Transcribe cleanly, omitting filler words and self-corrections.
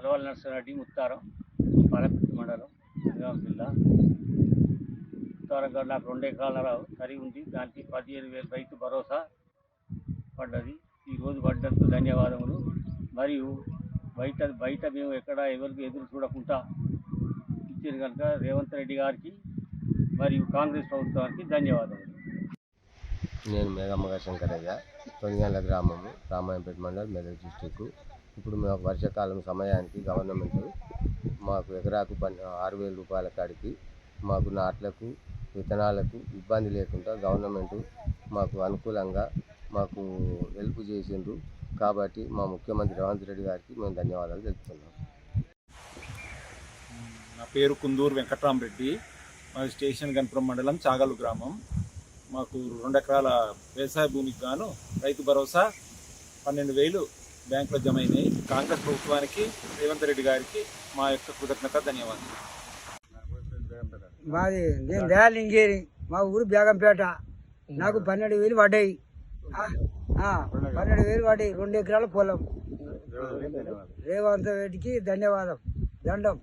తలవాల నర్సరెడ్డి ముత్తారం పాలకుర్తి మండలం జనగాం జిల్లా. ముత్తారం గారు నాకు 2 ఎకరాల సరి ఉంది. దానికి 15,000 రైతు భరోసా పడ్డది. ఈరోజు పడ్డందుకు ధన్యవాదములు. మరియు బయట మేము ఎవరికి ఎదురు చూడకుండా ఇచ్చారు కనుక రేవంత్ రెడ్డి గారికి మరియు కాంగ్రెస్ ప్రభుత్వానికి ధన్యవాదములు. నేను మేఘమ్మ శంకరయ్య, తొనిగండ్ల గ్రామము, రామాయంపేట మండలం, మెదక్ డిస్టిక్. ఇప్పుడు మాకు వర్షాకాలం సమయానికి గవర్నమెంట్ మాకు ఎకరాకు 6,000 రూపాయల కాడికి మాకు నాట్లకు విత్తనాలకు ఇబ్బంది లేకుండా గవర్నమెంట్ మాకు అనుకూలంగా మాకు హెల్ప్ చేసిండ్రు. కాబట్టి మా ముఖ్యమంత్రి రేవంత్ రెడ్డి గారికి మేము ధన్యవాదాలు తెలుపుతున్నాం. నా పేరు కుందూరు వెంకట్రామరెడ్డి. మా స్టేషన్ గణపురం మండలం చాగలు గ్రామం. మాకు 2 ఎకరాల వ్యవసాయ భూమికి గాను రైతు భరోసా 12,000 బ్యాంకులో జమ అయినాయి. కాంగ్రెస్ ప్రభుత్వానికి, రేవంత్ రెడ్డి గారికి మా యొక్క కృతజ్ఞత, ధన్యవాదాలు. మాది నేను దయాలింగేరి, మా ఊరు బేగంపేట. నాకు 12,000 పడ్డాయి. 12,000 పడ్డాయి. 2 ఎకరాల పొలం. రేవంత్ రెడ్డికి ధన్యవాదం, దండం.